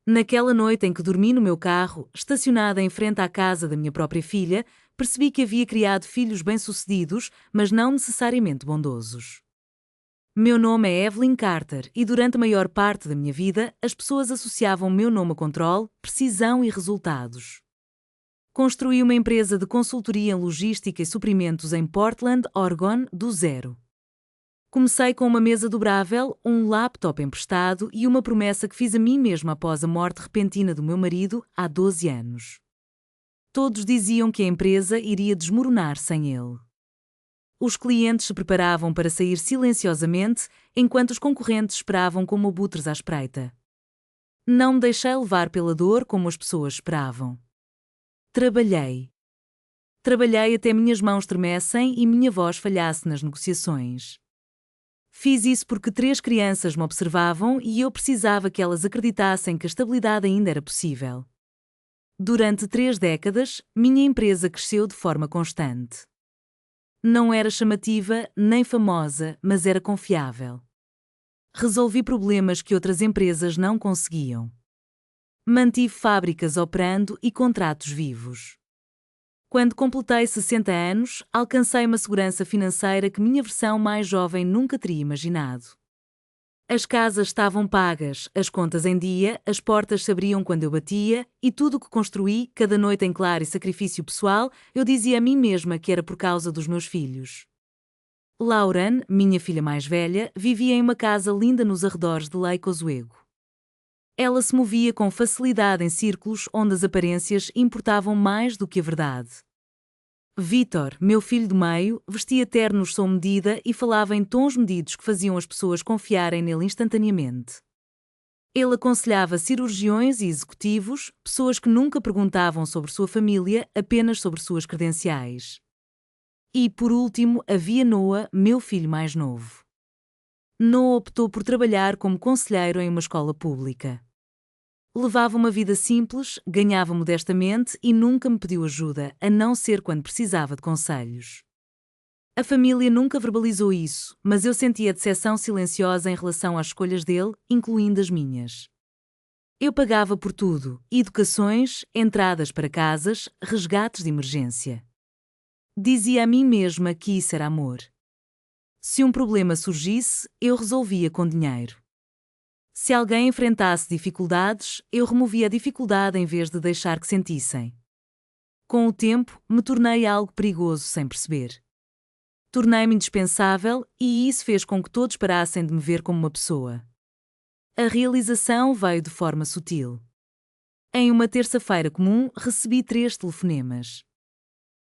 Naquela noite em que dormi no meu carro, estacionada em frente à casa da minha própria filha, percebi que havia criado filhos bem-sucedidos, mas não necessariamente bondosos. Meu nome é Evelyn Carter e durante a maior parte da minha vida, as pessoas associavam meu nome a controle, precisão e resultados. Construí uma empresa de consultoria em logística e suprimentos em Portland, Oregon, do zero. Comecei com uma mesa dobrável, um laptop emprestado e uma promessa que fiz a mim mesma após a morte repentina do meu marido, há 12 anos. Todos diziam que a empresa iria desmoronar sem ele. Os clientes se preparavam para sair silenciosamente, enquanto os concorrentes esperavam como abutres à espreita. Não me deixei levar pela dor como as pessoas esperavam. Trabalhei. Trabalhei até minhas mãos tremessem e minha voz falhasse nas negociações. Fiz isso porque 3 crianças me observavam e eu precisava que elas acreditassem que a estabilidade ainda era possível. Durante 3 décadas, minha empresa cresceu de forma constante. Não era chamativa nem famosa, mas era confiável. Resolvi problemas que outras empresas não conseguiam. Mantive fábricas operando e contratos vivos. Quando completei 60 anos, alcancei uma segurança financeira que minha versão mais jovem nunca teria imaginado. As casas estavam pagas, as contas em dia, as portas se abriam quando eu batia, e tudo o que construí, cada noite em claro e sacrifício pessoal, eu dizia a mim mesma que era por causa dos meus filhos. Lauren, minha filha mais velha, vivia em uma casa linda nos arredores de Lake Oswego. Ela se movia com facilidade em círculos onde as aparências importavam mais do que a verdade. Vítor, meu filho do meio, vestia ternos sob medida e falava em tons medidos que faziam as pessoas confiarem nele instantaneamente. Ele aconselhava cirurgiões e executivos, pessoas que nunca perguntavam sobre sua família, apenas sobre suas credenciais. E, por último, havia Noah, meu filho mais novo. Noah optou por trabalhar como conselheiro em uma escola pública. Levava uma vida simples, ganhava modestamente e nunca me pediu ajuda, a não ser quando precisava de conselhos. A família nunca verbalizou isso, mas eu sentia decepção silenciosa em relação às escolhas dele, incluindo as minhas. Eu pagava por tudo: educações, entradas para casas, resgates de emergência. Dizia a mim mesma que isso era amor. Se um problema surgisse, eu resolvia com dinheiro. Se alguém enfrentasse dificuldades, eu removia a dificuldade em vez de deixar que sentissem. Com o tempo, me tornei algo perigoso sem perceber. Tornei-me indispensável e isso fez com que todos parassem de me ver como uma pessoa. A realização veio de forma sutil. Em uma terça-feira comum, recebi 3 telefonemas.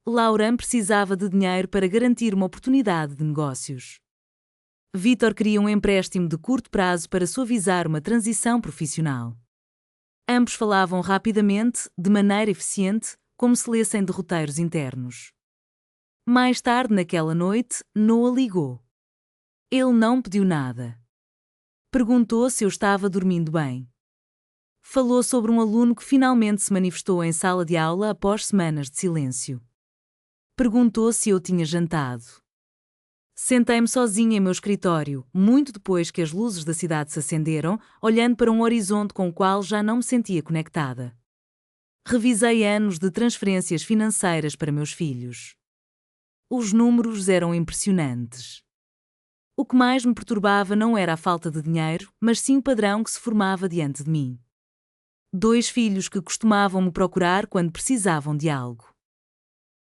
Lauren precisava de dinheiro para garantir uma oportunidade de negócios. Vítor queria um empréstimo de curto prazo para suavizar uma transição profissional. Ambos falavam rapidamente, de maneira eficiente, como se lessem de roteiros internos. Mais tarde naquela noite, Noah ligou. Ele não pediu nada. Perguntou se eu estava dormindo bem. Falou sobre um aluno que finalmente se manifestou em sala de aula após semanas de silêncio. Perguntou se eu tinha jantado. Sentei-me sozinha em meu escritório, muito depois que as luzes da cidade se acenderam, olhando para um horizonte com o qual já não me sentia conectada. Revisei anos de transferências financeiras para meus filhos. Os números eram impressionantes. O que mais me perturbava não era a falta de dinheiro, mas sim o padrão que se formava diante de mim. 2 filhos que costumavam me procurar quando precisavam de algo.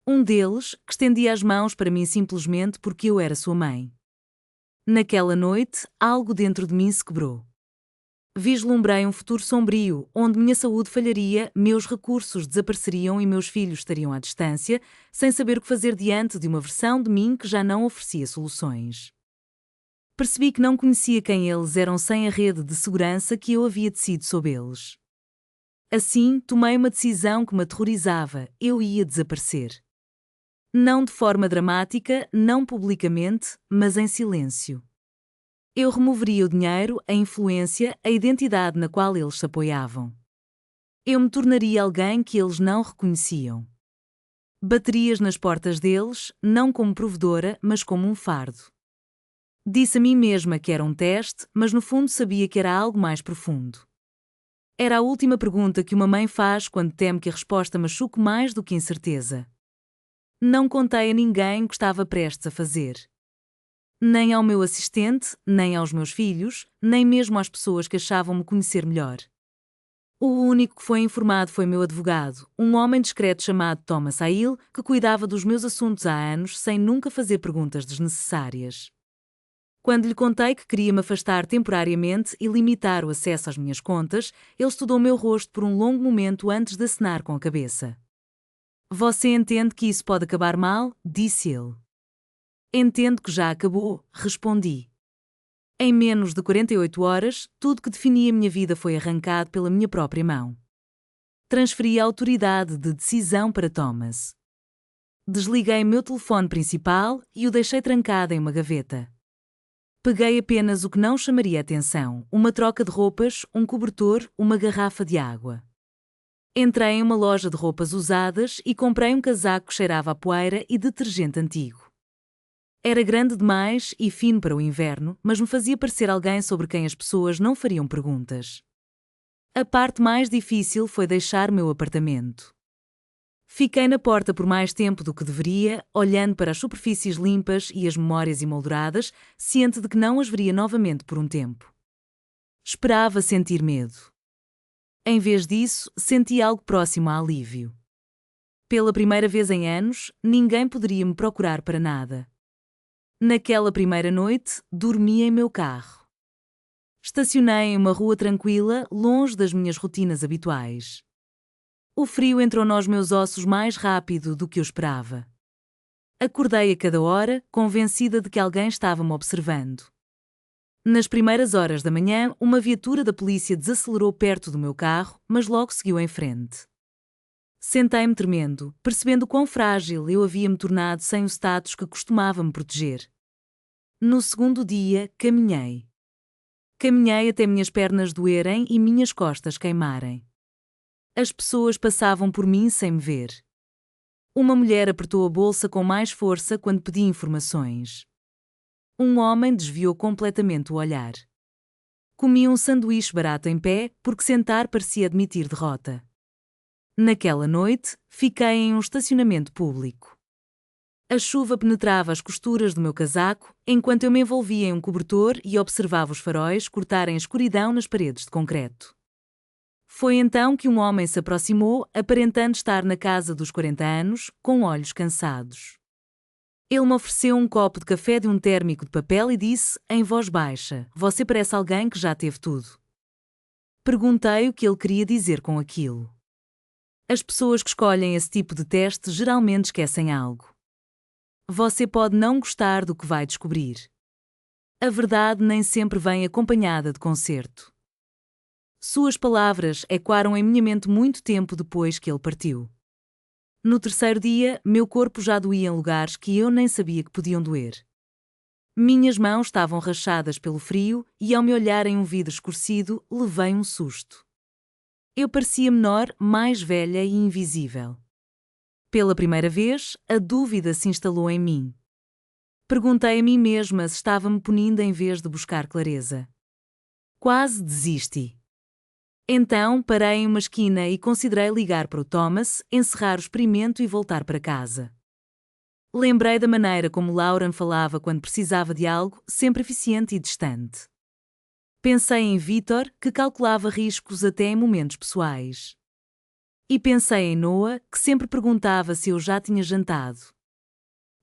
Um deles, que estendia as mãos para mim simplesmente porque eu era sua mãe. Naquela noite, algo dentro de mim se quebrou. Vislumbrei um futuro sombrio, onde minha saúde falharia, meus recursos desapareceriam e meus filhos estariam à distância, sem saber o que fazer diante de uma versão de mim que já não oferecia soluções. Percebi que não conhecia quem eles eram sem a rede de segurança que eu havia tecido sob eles. Assim, tomei uma decisão que me aterrorizava: eu ia desaparecer. Não de forma dramática, não publicamente, mas em silêncio. Eu removeria o dinheiro, a influência, a identidade na qual eles se apoiavam. Eu me tornaria alguém que eles não reconheciam. Baterias nas portas deles, não como provedora, mas como um fardo. Disse a mim mesma que era um teste, mas no fundo sabia que era algo mais profundo. Era a última pergunta que uma mãe faz quando teme que a resposta machuque mais do que incerteza. Não contei a ninguém o que estava prestes a fazer. Nem ao meu assistente, nem aos meus filhos, nem mesmo às pessoas que achavam-me conhecer melhor. O único que foi informado foi meu advogado, um homem discreto chamado Thomas Hale, que cuidava dos meus assuntos há anos sem nunca fazer perguntas desnecessárias. Quando lhe contei que queria me afastar temporariamente e limitar o acesso às minhas contas, ele estudou meu rosto por um longo momento antes de acenar com a cabeça. Você entende que isso pode acabar mal? Disse ele. Entendo que já acabou, respondi. Em menos de 48 horas, tudo que definia minha vida foi arrancado pela minha própria mão. Transferi a autoridade de decisão para Thomas. Desliguei meu telefone principal e o deixei trancado em uma gaveta. Peguei apenas o que não chamaria atenção: uma troca de roupas, um cobertor, uma garrafa de água. Entrei em uma loja de roupas usadas e comprei um casaco que cheirava a poeira e detergente antigo. Era grande demais e fino para o inverno, mas me fazia parecer alguém sobre quem as pessoas não fariam perguntas. A parte mais difícil foi deixar meu apartamento. Fiquei na porta por mais tempo do que deveria, olhando para as superfícies limpas e as memórias emolduradas, ciente de que não as veria novamente por um tempo. Esperava sentir medo. Em vez disso, senti algo próximo a alívio. Pela primeira vez em anos, ninguém poderia me procurar para nada. Naquela primeira noite, dormi em meu carro. Estacionei em uma rua tranquila, longe das minhas rotinas habituais. O frio entrou nos meus ossos mais rápido do que eu esperava. Acordei a cada hora, convencida de que alguém estava me observando. Nas primeiras horas da manhã, uma viatura da polícia desacelerou perto do meu carro, mas logo seguiu em frente. Sentei-me tremendo, percebendo quão frágil eu havia me tornado sem o status que costumava me proteger. No segundo dia, caminhei. Caminhei até minhas pernas doerem e minhas costas queimarem. As pessoas passavam por mim sem me ver. Uma mulher apertou a bolsa com mais força quando pedi informações. Um homem desviou completamente o olhar. Comi um sanduíche barato em pé, porque sentar parecia admitir derrota. Naquela noite, fiquei em um estacionamento público. A chuva penetrava as costuras do meu casaco, enquanto eu me envolvia em um cobertor e observava os faróis cortarem a escuridão nas paredes de concreto. Foi então que um homem se aproximou, aparentando estar na casa dos 40 anos, com olhos cansados. Ele me ofereceu um copo de café de um térmico de papel e disse, em voz baixa: "Você parece alguém que já teve tudo." Perguntei o que ele queria dizer com aquilo. As pessoas que escolhem esse tipo de teste geralmente esquecem algo. Você pode não gostar do que vai descobrir. A verdade nem sempre vem acompanhada de conserto. Suas palavras ecoaram em minha mente muito tempo depois que ele partiu. No terceiro dia, meu corpo já doía em lugares que eu nem sabia que podiam doer. Minhas mãos estavam rachadas pelo frio e, ao me olhar em um vidro escurecido, levei um susto. Eu parecia menor, mais velha e invisível. Pela primeira vez, a dúvida se instalou em mim. Perguntei a mim mesma se estava me punindo em vez de buscar clareza. Quase desisti. Então, parei em uma esquina e considerei ligar para o Thomas, encerrar o experimento e voltar para casa. Lembrei da maneira como Lauren falava quando precisava de algo, sempre eficiente e distante. Pensei em Vítor, que calculava riscos até em momentos pessoais. E pensei em Noah, que sempre perguntava se eu já tinha jantado.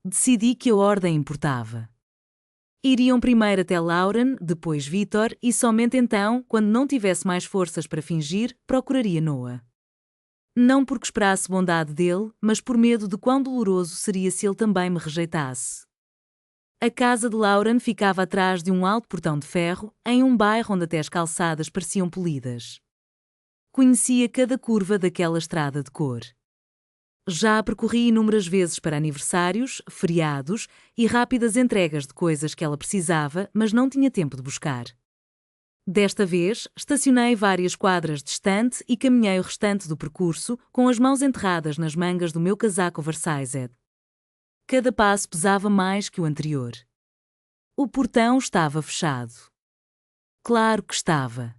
Decidi que a ordem importava. Iriam primeiro até Lauren, depois Vítor, e somente então, quando não tivesse mais forças para fingir, procuraria Noah. Não porque esperasse bondade dele, mas por medo de quão doloroso seria se ele também me rejeitasse. A casa de Lauren ficava atrás de um alto portão de ferro, em um bairro onde até as calçadas pareciam polidas. Conhecia cada curva daquela estrada de cor. Já a percorri inúmeras vezes para aniversários, feriados e rápidas entregas de coisas que ela precisava, mas não tinha tempo de buscar. Desta vez, estacionei várias quadras distante e caminhei o restante do percurso com as mãos enterradas nas mangas do meu casaco oversized. Cada passo pesava mais que o anterior. O portão estava fechado. Claro que estava.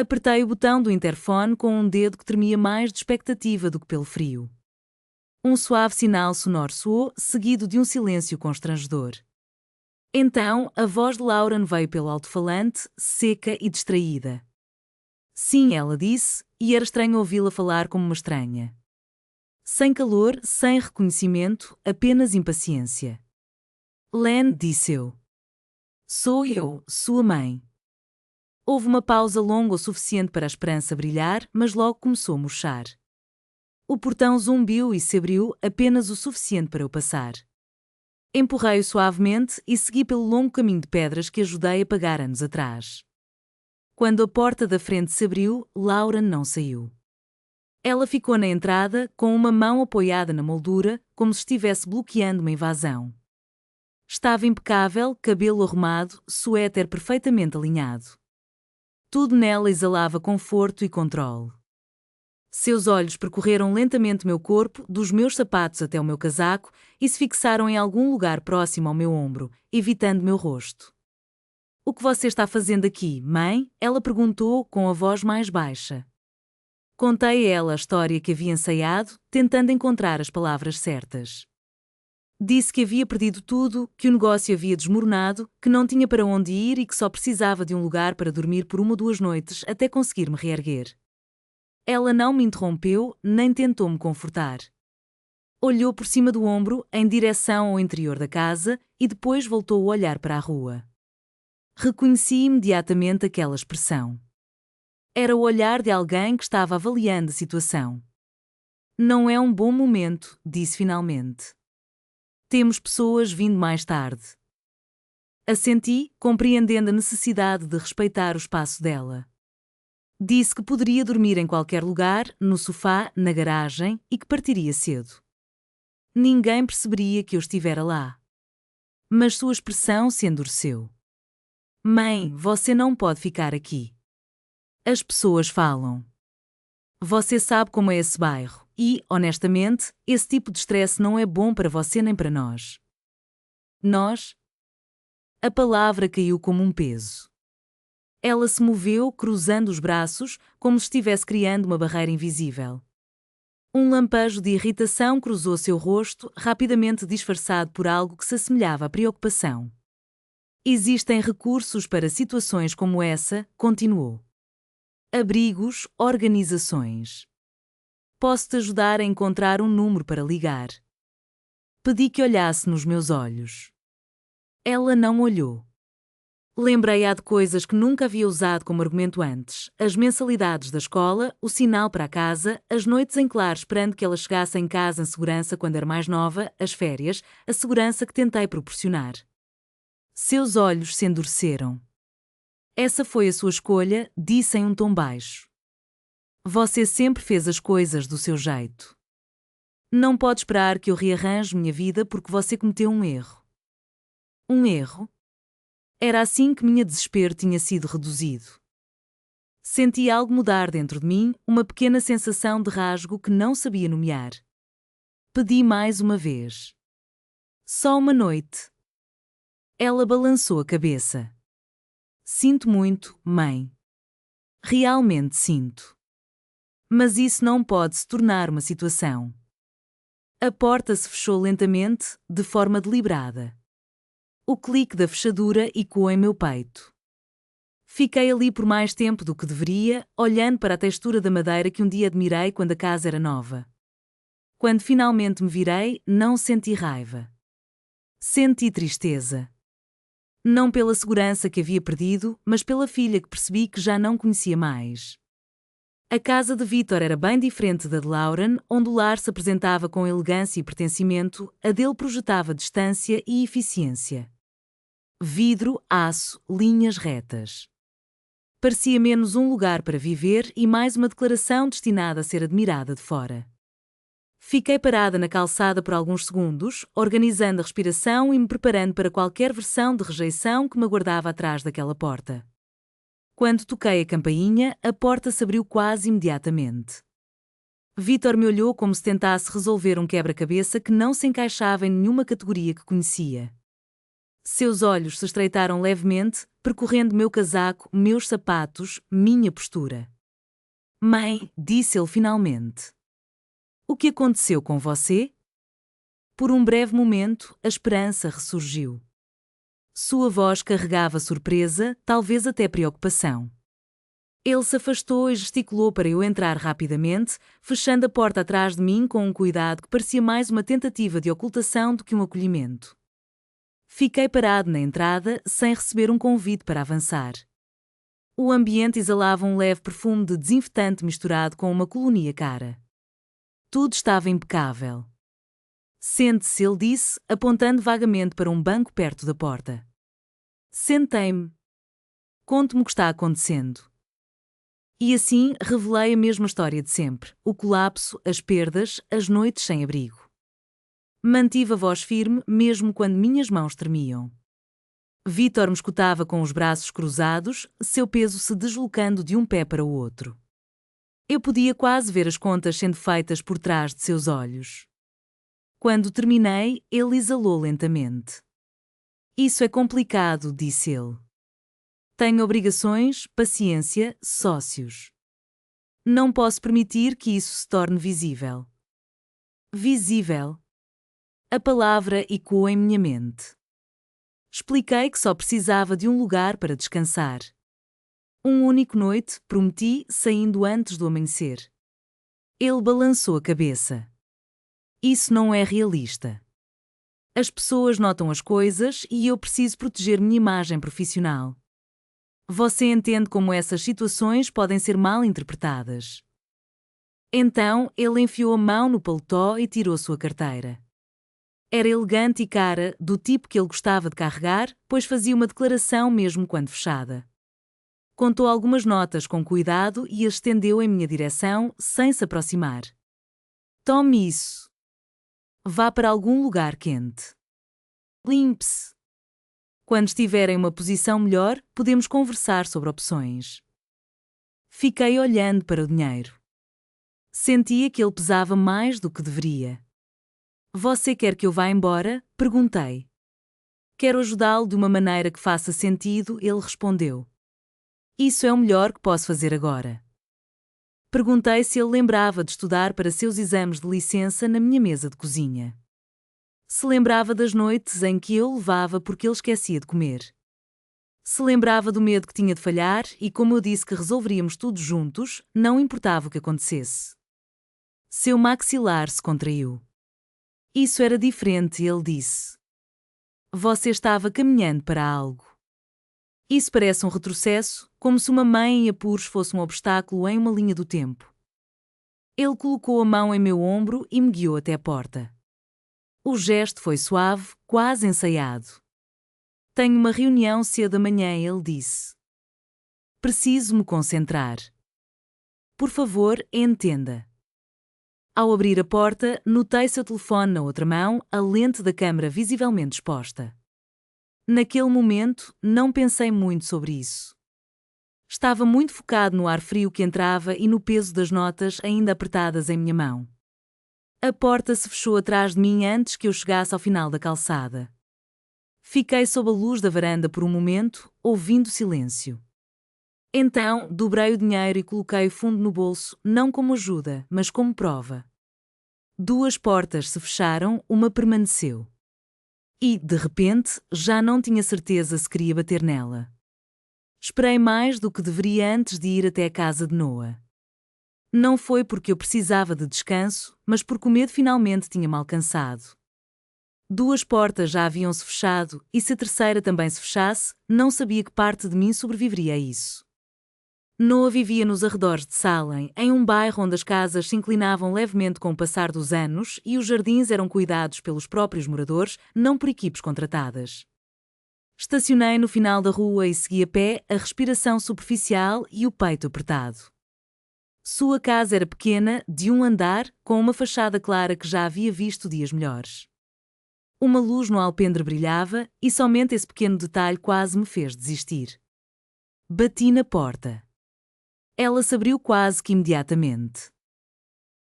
Apertei o botão do interfone com um dedo que tremia mais de expectativa do que pelo frio. Um suave sinal sonoro soou, seguido de um silêncio constrangedor. Então, a voz de Lauren veio pelo alto-falante, seca e distraída. Sim, ela disse, e era estranho ouvi-la falar como uma estranha. Sem calor, sem reconhecimento, apenas impaciência. Len, disse eu. Sou eu, sua mãe. Houve uma pausa longa o suficiente para a esperança brilhar, mas logo começou a murchar. O portão zumbiu e se abriu apenas o suficiente para eu passar. Empurrei-o suavemente e segui pelo longo caminho de pedras que ajudei a pagar anos atrás. Quando a porta da frente se abriu, Lauren não saiu. Ela ficou na entrada, com uma mão apoiada na moldura, como se estivesse bloqueando uma invasão. Estava impecável, cabelo arrumado, suéter perfeitamente alinhado. Tudo nela exalava conforto e controle. Seus olhos percorreram lentamente meu corpo, dos meus sapatos até o meu casaco, e se fixaram em algum lugar próximo ao meu ombro, evitando meu rosto. O que você está fazendo aqui, mãe? Ela perguntou com a voz mais baixa. Contei a ela a história que havia ensaiado, tentando encontrar as palavras certas. Disse que havia perdido tudo, que o negócio havia desmoronado, que não tinha para onde ir e que só precisava de um lugar para dormir por 1 ou 2 noites até conseguir me reerguer. Ela não me interrompeu, nem tentou me confortar. Olhou por cima do ombro, em direção ao interior da casa, e depois voltou a olhar para a rua. Reconheci imediatamente aquela expressão. Era o olhar de alguém que estava avaliando a situação. Não é um bom momento, disse finalmente. Temos pessoas vindo mais tarde. Assenti, compreendendo a necessidade de respeitar o espaço dela. Disse que poderia dormir em qualquer lugar, no sofá, na garagem, e que partiria cedo. Ninguém perceberia que eu estivera lá. Mas sua expressão se endureceu. Mãe, você não pode ficar aqui. As pessoas falam. Você sabe como é esse bairro, e, honestamente, esse tipo de estresse não é bom para você nem para nós. Nós? A palavra caiu como um peso. Ela se moveu, cruzando os braços, como se estivesse criando uma barreira invisível. Um lampejo de irritação cruzou seu rosto, rapidamente disfarçado por algo que se assemelhava à preocupação. Existem recursos para situações como essa, continuou. Abrigos, organizações. Posso te ajudar a encontrar um número para ligar. Pedi que olhasse nos meus olhos. Ela não olhou. Lembrei-a de coisas que nunca havia usado como argumento antes: as mensalidades da escola, o sinal para a casa, as noites em claro esperando que ela chegasse em casa em segurança quando era mais nova, as férias, a segurança que tentei proporcionar. Seus olhos se endureceram. Essa foi a sua escolha, disse em um tom baixo. Você sempre fez as coisas do seu jeito. Não pode esperar que eu rearranje minha vida porque você cometeu um erro. Um erro? Era assim que minha desespero tinha sido reduzido. Senti algo mudar dentro de mim, uma pequena sensação de rasgo que não sabia nomear. Pedi mais uma vez. Só uma noite. Ela balançou a cabeça. Sinto muito, mãe. Realmente sinto. Mas isso não pode se tornar uma situação. A porta se fechou lentamente, de forma deliberada. O clique da fechadura ecoou em meu peito. Fiquei ali por mais tempo do que deveria, olhando para a textura da madeira que um dia admirei quando a casa era nova. Quando finalmente me virei, não senti raiva. Senti tristeza. Não pela segurança que havia perdido, mas pela filha que percebi que já não conhecia mais. A casa de Victor era bem diferente da de Lauren, onde o lar se apresentava com elegância e pertencimento, a dele projetava distância e eficiência. Vidro, aço, linhas retas. Parecia menos um lugar para viver e mais uma declaração destinada a ser admirada de fora. Fiquei parada na calçada por alguns segundos, organizando a respiração e me preparando para qualquer versão de rejeição que me aguardava atrás daquela porta. Quando toquei a campainha, a porta se abriu quase imediatamente. Victor me olhou como se tentasse resolver um quebra-cabeça que não se encaixava em nenhuma categoria que conhecia. Seus olhos se estreitaram levemente, percorrendo meu casaco, meus sapatos, minha postura. Mãe, disse ele finalmente. O que aconteceu com você? Por um breve momento, a esperança ressurgiu. Sua voz carregava surpresa, talvez até preocupação. Ele se afastou e gesticulou para eu entrar rapidamente, fechando a porta atrás de mim com um cuidado que parecia mais uma tentativa de ocultação do que um acolhimento. Fiquei parado na entrada, sem receber um convite para avançar. O ambiente exalava um leve perfume de desinfetante misturado com uma colonia cara. Tudo estava impecável. Sente-se, ele disse, apontando vagamente para um banco perto da porta. Sentei-me. Conte-me o que está acontecendo. E assim revelei a mesma história de sempre: o colapso, as perdas, as noites sem abrigo. Mantive a voz firme, mesmo quando minhas mãos tremiam. Vítor me escutava com os braços cruzados, seu peso se deslocando de um pé para o outro. Eu podia quase ver as contas sendo feitas por trás de seus olhos. Quando terminei, ele exalou lentamente. Isso é complicado, disse ele. Tenho obrigações, paciência, sócios. Não posso permitir que isso se torne visível. Visível. A palavra ecoou em minha mente. Expliquei que só precisava de um lugar para descansar. Um único noite, prometi, saindo antes do amanhecer. Ele balançou a cabeça. Isso não é realista. As pessoas notam as coisas e eu preciso proteger minha imagem profissional. Você entende como essas situações podem ser mal interpretadas. Então, ele enfiou a mão no paletó e tirou sua carteira. Era elegante e cara, do tipo que ele gostava de carregar, pois fazia uma declaração mesmo quando fechada. Contou algumas notas com cuidado e as estendeu em minha direção, sem se aproximar. Tome isso. Vá para algum lugar quente. Limpe-se. Quando estiver em uma posição melhor, podemos conversar sobre opções. Fiquei olhando para o dinheiro. Sentia que ele pesava mais do que deveria. Você quer que eu vá embora? Perguntei. Quero ajudá-lo de uma maneira que faça sentido, ele respondeu. Isso é o melhor que posso fazer agora. Perguntei se ele lembrava de estudar para seus exames de licença na minha mesa de cozinha. Se lembrava das noites em que eu o levava porque ele esquecia de comer. Se lembrava do medo que tinha de falhar e como eu disse que resolveríamos tudo juntos, não importava o que acontecesse. Seu maxilar se contraiu. Isso era diferente, ele disse. Você estava caminhando para algo. Isso parece um retrocesso, como se uma mãe em apuros fosse um obstáculo em uma linha do tempo. Ele colocou a mão em meu ombro e me guiou até a porta. O gesto foi suave, quase ensaiado. Tenho uma reunião cedo amanhã, ele disse. Preciso me concentrar. Por favor, entenda. Ao abrir a porta, notei seu telefone na outra mão, a lente da câmara visivelmente exposta. Naquele momento, não pensei muito sobre isso. Estava muito focado no ar frio que entrava e no peso das notas ainda apertadas em minha mão. A porta se fechou atrás de mim antes que eu chegasse ao final da calçada. Fiquei sob a luz da varanda por um momento, ouvindo silêncio. Então, dobrei o dinheiro e coloquei o fundo no bolso, não como ajuda, mas como prova. 2 portas se fecharam, uma permaneceu. E, de repente, já não tinha certeza se queria bater nela. Esperei mais do que deveria antes de ir até a casa de Noah. Não foi porque eu precisava de descanso, mas porque o medo finalmente tinha-me alcançado. 2 portas já haviam-se fechado, e se a terceira também se fechasse, não sabia que parte de mim sobreviveria a isso. Noah vivia nos arredores de Salem, em um bairro onde as casas se inclinavam levemente com o passar dos anos e os jardins eram cuidados pelos próprios moradores, não por equipes contratadas. Estacionei no final da rua e segui a pé, a respiração superficial e o peito apertado. Sua casa era pequena, de um andar, com uma fachada clara que já havia visto dias melhores. Uma luz no alpendre brilhava e somente esse pequeno detalhe quase me fez desistir. Bati na porta. Ela se abriu quase que imediatamente.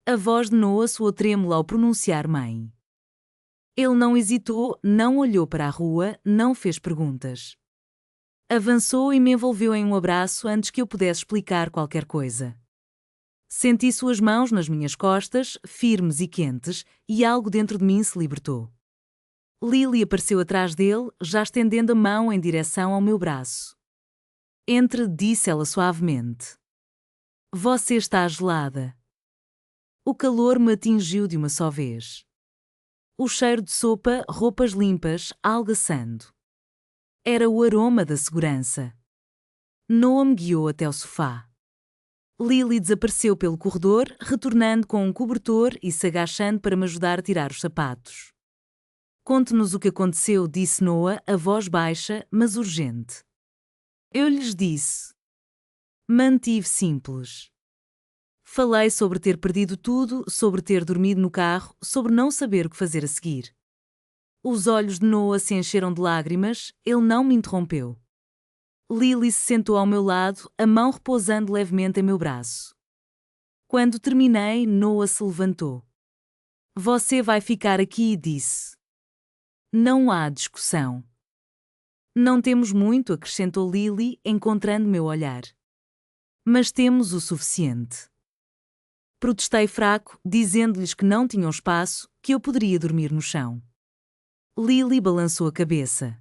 A voz de Noah soou trêmula ao pronunciar mãe. Ele não hesitou, não olhou para a rua, não fez perguntas. Avançou e me envolveu em um abraço antes que eu pudesse explicar qualquer coisa. Senti suas mãos nas minhas costas, firmes e quentes, e algo dentro de mim se libertou. Lily apareceu atrás dele, já estendendo a mão em direção ao meu braço. Entre, disse ela suavemente. Você está gelada. O calor me atingiu de uma só vez. O cheiro de sopa, roupas limpas, algaçando. Era o aroma da segurança. Noah me guiou até o sofá. Lily desapareceu pelo corredor, retornando com um cobertor e se agachando para me ajudar a tirar os sapatos. Conte-nos o que aconteceu, disse Noah, a voz baixa, mas urgente. Eu lhes disse. Mantive simples. Falei sobre ter perdido tudo, sobre ter dormido no carro, sobre não saber o que fazer a seguir. Os olhos de Noah se encheram de lágrimas, ele não me interrompeu. Lily se sentou ao meu lado, a mão repousando levemente em meu braço. Quando terminei, Noah se levantou. Você vai ficar aqui, disse. Não há discussão. Não temos muito, acrescentou Lily, encontrando meu olhar. Mas temos o suficiente. Protestei fraco, dizendo-lhes que não tinham espaço, que eu poderia dormir no chão. Lily balançou a cabeça.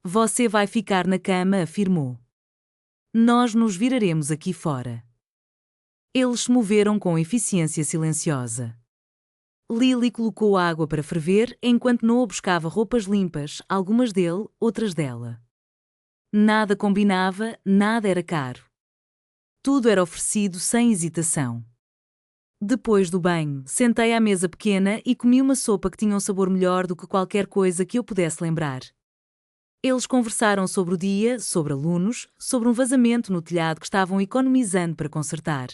Você vai ficar na cama, afirmou. Nós nos viraremos aqui fora. Eles se moveram com eficiência silenciosa. Lily colocou água para ferver enquanto Noah buscava roupas limpas, algumas dele, outras dela. Nada combinava, nada era caro. Tudo era oferecido sem hesitação. Depois do banho, sentei à mesa pequena e comi uma sopa que tinha um sabor melhor do que qualquer coisa que eu pudesse lembrar. Eles conversaram sobre o dia, sobre alunos, sobre um vazamento no telhado que estavam economizando para consertar.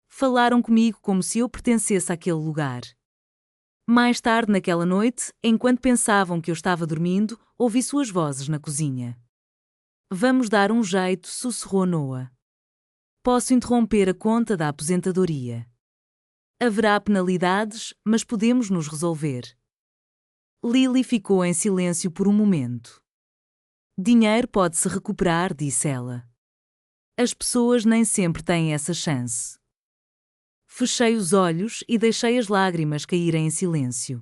Falaram comigo como se eu pertencesse àquele lugar. Mais tarde naquela noite, enquanto pensavam que eu estava dormindo, ouvi suas vozes na cozinha. Vamos dar um jeito, sussurrou Noah. Posso interromper a conta da aposentadoria. Haverá penalidades, mas podemos nos resolver. Lily ficou em silêncio por um momento. Dinheiro pode-se recuperar, disse ela. As pessoas nem sempre têm essa chance. Fechei os olhos e deixei as lágrimas caírem em silêncio.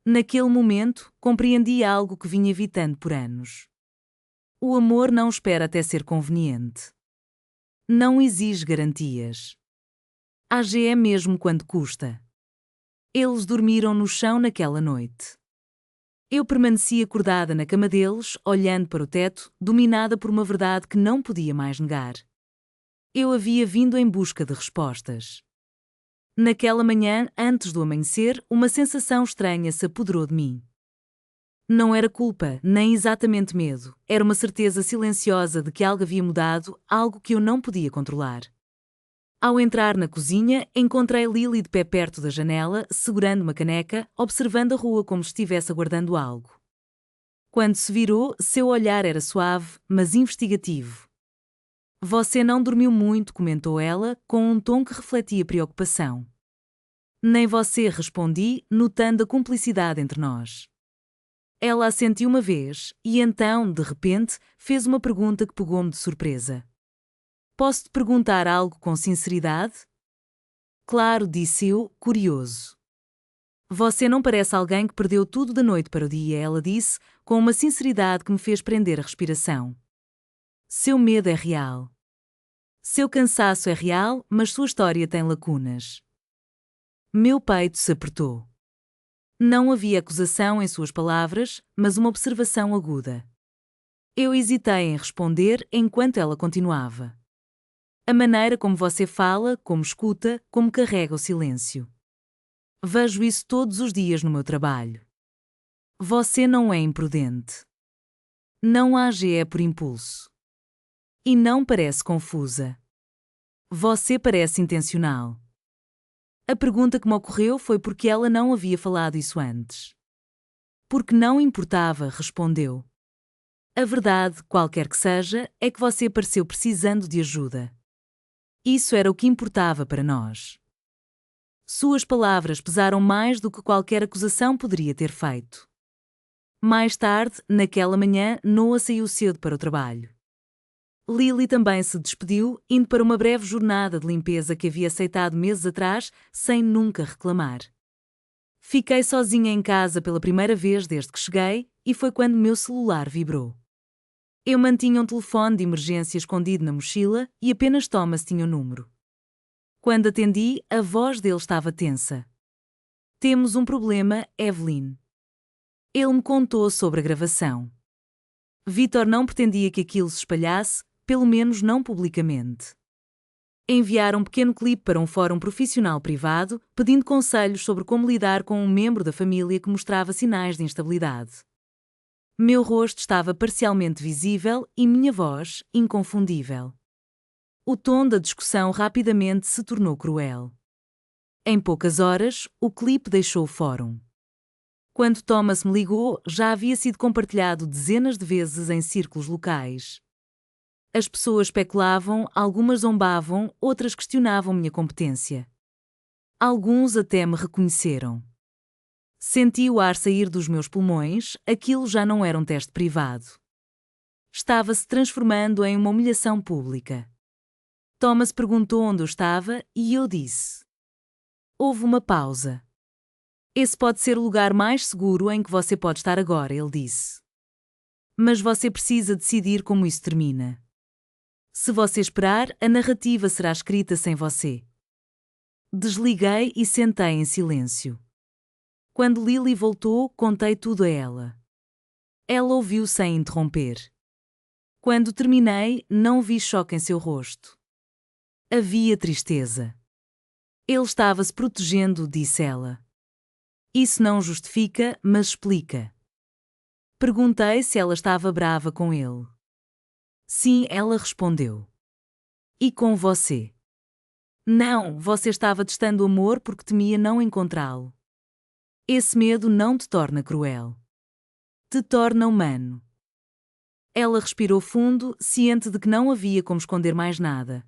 Naquele momento, compreendi algo que vinha evitando por anos. O amor não espera até ser conveniente. Não exige garantias. AG é mesmo quando custa. Eles dormiram no chão naquela noite. Eu permaneci acordada na cama deles, olhando para o teto, dominada por uma verdade que não podia mais negar. Eu havia vindo em busca de respostas. Naquela manhã, antes do amanhecer, uma sensação estranha se apoderou de mim. Não era culpa, nem exatamente medo, era uma certeza silenciosa de que algo havia mudado, algo que eu não podia controlar. Ao entrar na cozinha, encontrei Lily de pé perto da janela, segurando uma caneca, observando a rua como se estivesse aguardando algo. Quando se virou, seu olhar era suave, mas investigativo. Você não dormiu muito, comentou ela, com um tom que refletia preocupação. Nem você, respondi, notando a cumplicidade entre nós. Ela assentiu uma vez, e então, de repente, fez uma pergunta que pegou-me de surpresa. Posso te perguntar algo com sinceridade? Claro, disse eu, curioso. Você não parece alguém que perdeu tudo da noite para o dia, ela disse, com uma sinceridade que me fez prender a respiração. Seu medo é real. Seu cansaço é real, mas sua história tem lacunas. Meu peito se apertou. Não havia acusação em suas palavras, mas uma observação aguda. Eu hesitei em responder enquanto ela continuava. A maneira como você fala, como escuta, como carrega o silêncio. Vejo isso todos os dias no meu trabalho. Você não é imprudente. Não age por impulso. E não parece confusa. Você parece intencional. A pergunta que me ocorreu foi por que ela não havia falado isso antes. Porque não importava, respondeu. A verdade, qualquer que seja, é que você pareceu precisando de ajuda. Isso era o que importava para nós. Suas palavras pesaram mais do que qualquer acusação poderia ter feito. Mais tarde, naquela manhã, Noah saiu cedo para o trabalho. Lily também se despediu, indo para uma breve jornada de limpeza que havia aceitado meses atrás, sem nunca reclamar. Fiquei sozinha em casa pela primeira vez desde que cheguei, e foi quando meu celular vibrou. Eu mantinha um telefone de emergência escondido na mochila e apenas Thomas tinha o número. Quando atendi, a voz dele estava tensa. Temos um problema, Evelyn. Ele me contou sobre a gravação. Vítor não pretendia que aquilo se espalhasse, pelo menos não publicamente. Enviaram um pequeno clipe para um fórum profissional privado, pedindo conselhos sobre como lidar com um membro da família que mostrava sinais de instabilidade. Meu rosto estava parcialmente visível e minha voz inconfundível. O tom da discussão rapidamente se tornou cruel. Em poucas horas, o clipe deixou o fórum. Quando Thomas me ligou, já havia sido compartilhado dezenas de vezes em círculos locais. As pessoas especulavam, algumas zombavam, outras questionavam minha competência. Alguns até me reconheceram. Senti o ar sair dos meus pulmões, aquilo já não era um teste privado. Estava se transformando em uma humilhação pública. Thomas perguntou onde eu estava e eu disse. Houve uma pausa. Esse pode ser o lugar mais seguro em que você pode estar agora, ele disse. Mas você precisa decidir como isso termina. Se você esperar, a narrativa será escrita sem você. Desliguei e sentei em silêncio. Quando Lily voltou, contei tudo a ela. Ela ouviu sem interromper. Quando terminei, não vi choque em seu rosto. Havia tristeza. Ele estava se protegendo, disse ela. Isso não justifica, mas explica. Perguntei se ela estava brava com ele. Sim, ela respondeu. E com você? Não, você estava testando o amor porque temia não encontrá-lo. Esse medo não te torna cruel. Te torna humano. Ela respirou fundo, ciente de que não havia como esconder mais nada.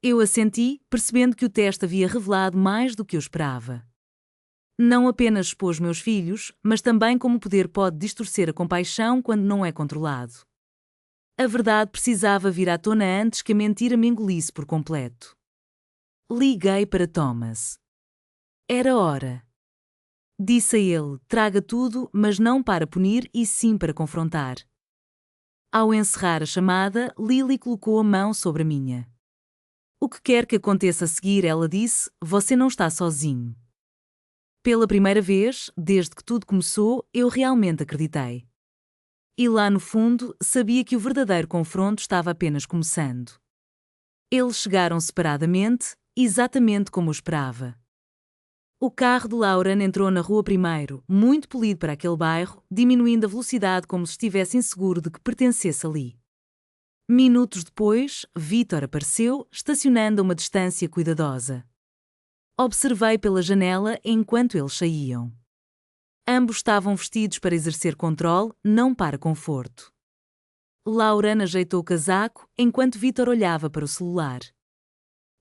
Eu assenti, percebendo que o teste havia revelado mais do que eu esperava. Não apenas expôs meus filhos, mas também como o poder pode distorcer a compaixão quando não é controlado. A verdade precisava vir à tona antes que a mentira me engolisse por completo. Liguei para Thomas. Era hora. Disse a ele, traga tudo, mas não para punir e sim para confrontar. Ao encerrar a chamada, Lily colocou a mão sobre a minha. O que quer que aconteça a seguir, ela disse, você não está sozinho. Pela primeira vez, desde que tudo começou, eu realmente acreditei. E lá no fundo, sabia que o verdadeiro confronto estava apenas começando. Eles chegaram separadamente, exatamente como eu esperava. O carro de Lauren entrou na rua primeiro, muito polido para aquele bairro, diminuindo a velocidade como se estivesse inseguro de que pertencesse ali. Minutos depois, Vítor apareceu, estacionando a uma distância cuidadosa. Observei pela janela enquanto eles saíam. Ambos estavam vestidos para exercer controle, não para conforto. Lauren ajeitou o casaco, enquanto Vítor olhava para o celular.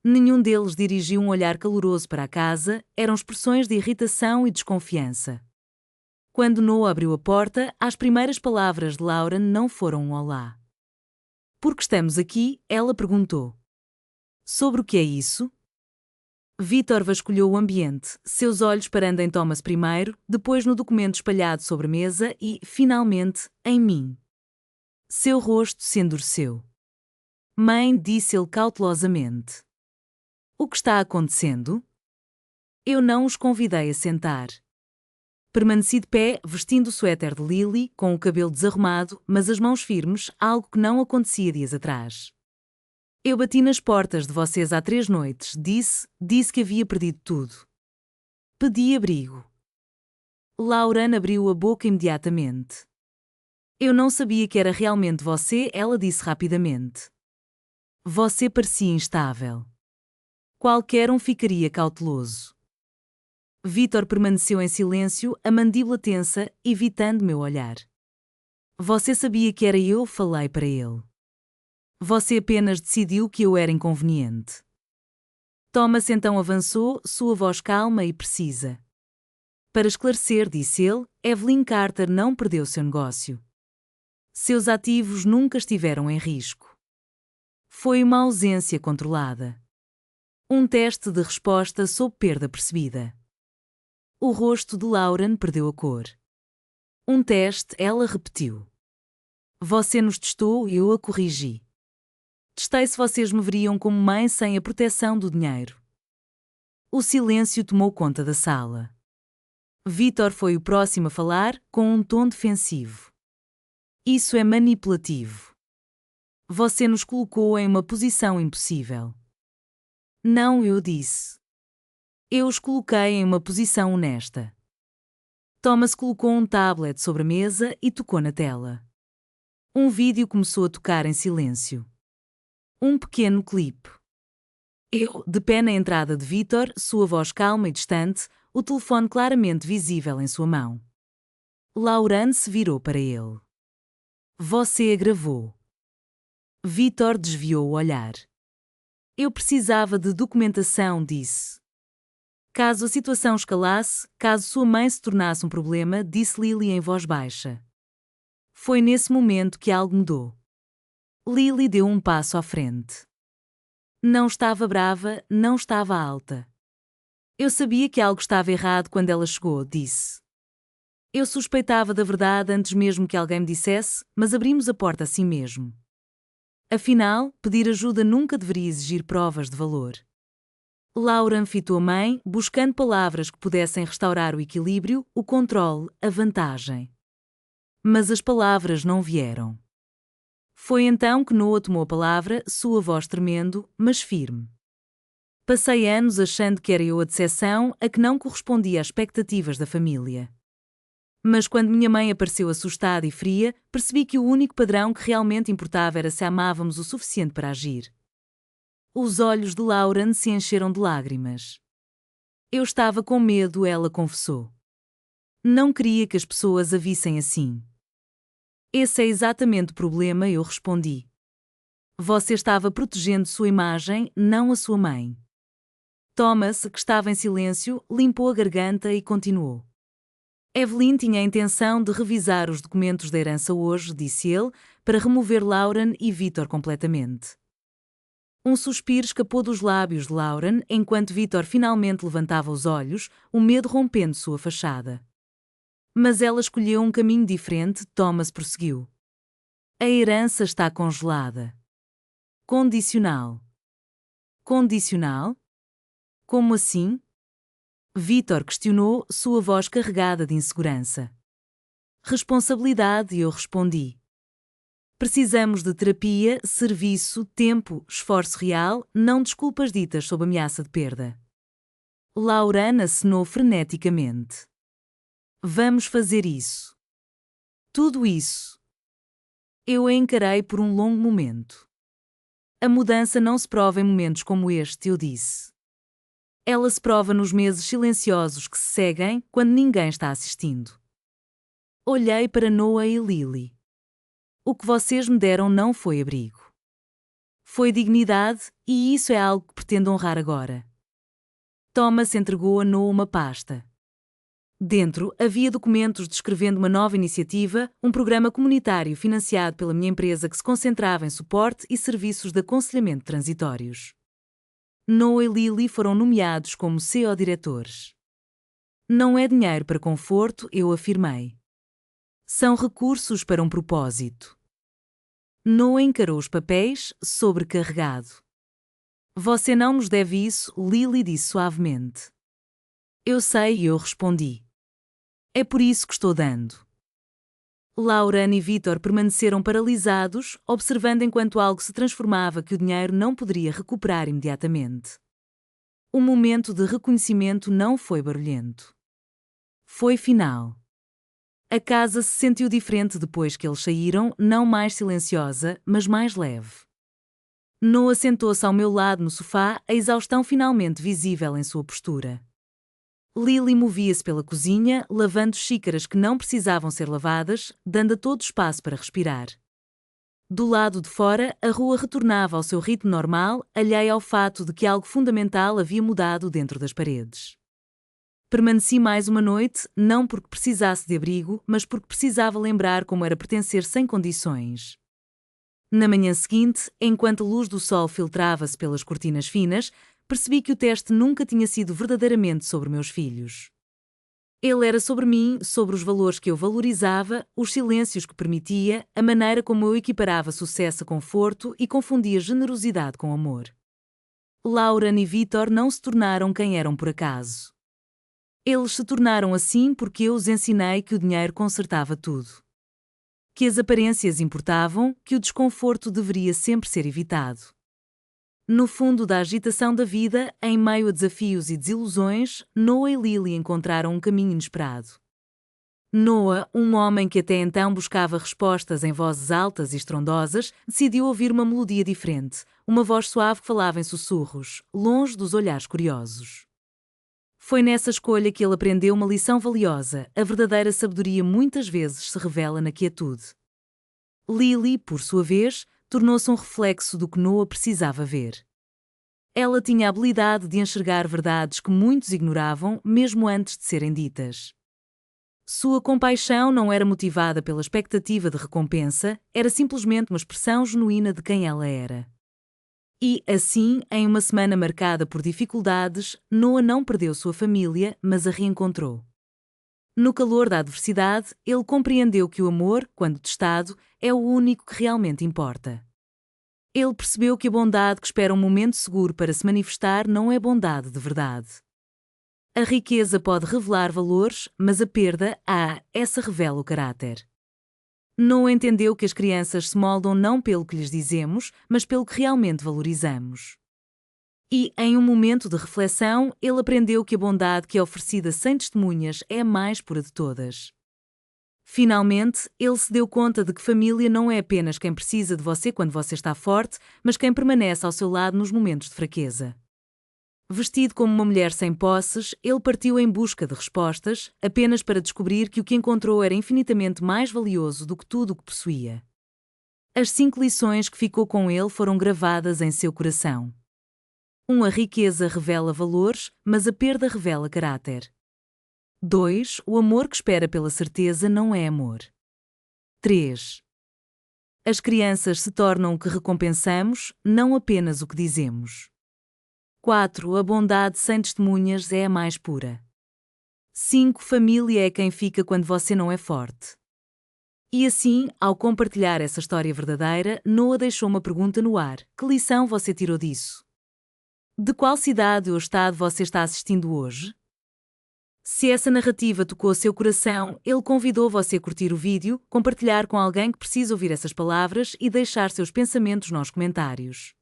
Nenhum deles dirigiu um olhar caloroso para a casa, eram expressões de irritação e desconfiança. Quando Noah abriu a porta, as primeiras palavras de Lauren não foram um olá. Por que estamos aqui? Ela perguntou. Sobre o que é isso? Vítor vasculhou o ambiente, seus olhos parando em Thomas primeiro, depois no documento espalhado sobre a mesa e, finalmente, em mim. Seu rosto se endureceu. Mãe, disse ele cautelosamente. O que está acontecendo? Eu não os convidei a sentar. Permaneci de pé, vestindo o suéter de Lily, com o cabelo desarrumado, mas as mãos firmes, algo que não acontecia dias atrás. Eu bati nas portas de vocês há 3 noites, disse que havia perdido tudo. Pedi abrigo. Lauren abriu a boca imediatamente. Eu não sabia que era realmente você, ela disse rapidamente. Você parecia instável. Qualquer um ficaria cauteloso. Vítor permaneceu em silêncio, a mandíbula tensa, evitando meu olhar. Você sabia que era eu, falei para ele. Você apenas decidiu que eu era inconveniente. Thomas então avançou, sua voz calma e precisa. Para esclarecer, disse ele, Evelyn Carter não perdeu seu negócio. Seus ativos nunca estiveram em risco. Foi uma ausência controlada. Um teste de resposta sob perda percebida. O rosto de Lauren perdeu a cor. Um teste, ela repetiu. Você nos testou e eu a corrigi. Testei se vocês me veriam como mãe sem a proteção do dinheiro. O silêncio tomou conta da sala. Vítor foi o próximo a falar, com um tom defensivo. Isso é manipulativo. Você nos colocou em uma posição impossível. Não, eu disse. Eu os coloquei em uma posição honesta. Thomas colocou um tablet sobre a mesa e tocou na tela. Um vídeo começou a tocar em silêncio. Um pequeno clipe. Eu, de pé na entrada de Vítor, sua voz calma e distante, o telefone claramente visível em sua mão. Lauren se virou para ele. Você a gravou. Vítor desviou o olhar. Eu precisava de documentação, disse. Caso a situação escalasse, caso sua mãe se tornasse um problema, disse Lily em voz baixa. Foi nesse momento que algo mudou. Lily deu um passo à frente. Não estava brava, não estava alta. Eu sabia que algo estava errado quando ela chegou, disse. Eu suspeitava da verdade antes mesmo que alguém me dissesse, mas abrimos a porta assim mesmo. Afinal, pedir ajuda nunca deveria exigir provas de valor. Lauren fitou a mãe, buscando palavras que pudessem restaurar o equilíbrio, o controle, a vantagem. Mas as palavras não vieram. Foi então que Noah tomou a palavra, sua voz tremendo, mas firme. Passei anos achando que era eu a decepção, a que não correspondia às expectativas da família. Mas quando minha mãe apareceu assustada e fria, percebi que o único padrão que realmente importava era se amávamos o suficiente para agir. Os olhos de Lauren se encheram de lágrimas. Eu estava com medo, ela confessou. Não queria que as pessoas a vissem assim. Esse é exatamente o problema, eu respondi. Você estava protegendo sua imagem, não a sua mãe. Thomas, que estava em silêncio, limpou a garganta e continuou. Evelyn tinha a intenção de revisar os documentos da herança hoje, disse ele, para remover Lauren e Vítor completamente. Um suspiro escapou dos lábios de Lauren enquanto Vítor finalmente levantava os olhos, o medo rompendo sua fachada. Mas ela escolheu um caminho diferente, Thomas prosseguiu. A herança está congelada. Condicional. Condicional? Como assim? Vítor questionou, sua voz carregada de insegurança. Responsabilidade, eu respondi. Precisamos de terapia, serviço, tempo, esforço real, não desculpas ditas sob ameaça de perda. Lauren acenou freneticamente. Vamos fazer isso. Tudo isso. Eu a encarei por um longo momento. A mudança não se prova em momentos como este, eu disse. Ela se prova nos meses silenciosos que se seguem, quando ninguém está assistindo. Olhei para Noah e Lily. O que vocês me deram não foi abrigo. Foi dignidade, e isso é algo que pretendo honrar agora. Thomas entregou a Noah uma pasta. Dentro, havia documentos descrevendo uma nova iniciativa, um programa comunitário financiado pela minha empresa que se concentrava em suporte e serviços de aconselhamento transitórios. Noah e Lily foram nomeados como CEO-diretores. Não é dinheiro para conforto, eu afirmei. São recursos para um propósito. Noah encarou os papéis, sobrecarregado. Você não nos deve isso, Lily disse suavemente. Eu sei, eu respondi. É por isso que estou dando. Lauren e Vítor permaneceram paralisados, observando enquanto algo se transformava que o dinheiro não poderia recuperar imediatamente. O momento de reconhecimento não foi barulhento. Foi final. A casa se sentiu diferente depois que eles saíram, não mais silenciosa, mas mais leve. Noah sentou-se ao meu lado no sofá, a exaustão finalmente visível em sua postura. Lily movia-se pela cozinha, lavando xícaras que não precisavam ser lavadas, dando a todo espaço para respirar. Do lado de fora, a rua retornava ao seu ritmo normal, alheia ao fato de que algo fundamental havia mudado dentro das paredes. Permaneci mais uma noite, não porque precisasse de abrigo, mas porque precisava lembrar como era pertencer sem condições. Na manhã seguinte, enquanto a luz do sol filtrava-se pelas cortinas finas, percebi que o teste nunca tinha sido verdadeiramente sobre meus filhos. Ele era sobre mim, sobre os valores que eu valorizava, os silêncios que permitia, a maneira como eu equiparava sucesso a conforto e confundia generosidade com amor. Lauren e Vítor não se tornaram quem eram por acaso. Eles se tornaram assim porque eu os ensinei que o dinheiro consertava tudo. Que as aparências importavam, que o desconforto deveria sempre ser evitado. No fundo da agitação da vida, em meio a desafios e desilusões, Noah e Lily encontraram um caminho inesperado. Noah, um homem que até então buscava respostas em vozes altas e estrondosas, decidiu ouvir uma melodia diferente, uma voz suave que falava em sussurros, longe dos olhares curiosos. Foi nessa escolha que ele aprendeu uma lição valiosa: a verdadeira sabedoria muitas vezes se revela na quietude. Lily, por sua vez, tornou-se um reflexo do que Noah precisava ver. Ela tinha a habilidade de enxergar verdades que muitos ignoravam, mesmo antes de serem ditas. Sua compaixão não era motivada pela expectativa de recompensa, era simplesmente uma expressão genuína de quem ela era. E, assim, em uma semana marcada por dificuldades, Noah não perdeu sua família, mas a reencontrou. No calor da adversidade, ele compreendeu que o amor, quando testado, é o único que realmente importa. Ele percebeu que a bondade que espera um momento seguro para se manifestar não é bondade de verdade. A riqueza pode revelar valores, mas a perda, essa revela o caráter. Noah entendeu que as crianças se moldam não pelo que lhes dizemos, mas pelo que realmente valorizamos. E, em um momento de reflexão, ele aprendeu que a bondade que é oferecida sem testemunhas é a mais pura de todas. Finalmente, ele se deu conta de que família não é apenas quem precisa de você quando você está forte, mas quem permanece ao seu lado nos momentos de fraqueza. Vestido como uma mulher sem posses, ele partiu em busca de respostas, apenas para descobrir que o que encontrou era infinitamente mais valioso do que tudo o que possuía. As 5 lições que ficou com ele foram gravadas em seu coração. 1. A riqueza revela valores, mas a perda revela caráter. 2. O amor que espera pela certeza não é amor. 3. As crianças se tornam o que recompensamos, não apenas o que dizemos. 4. A bondade sem testemunhas é a mais pura. 5. Família é quem fica quando você não é forte. E assim, ao compartilhar essa história verdadeira, Noah deixou uma pergunta no ar: que lição você tirou disso? De qual cidade ou estado você está assistindo hoje? Se essa narrativa tocou seu coração, ele convidou você a curtir o vídeo, compartilhar com alguém que precisa ouvir essas palavras e deixar seus pensamentos nos comentários.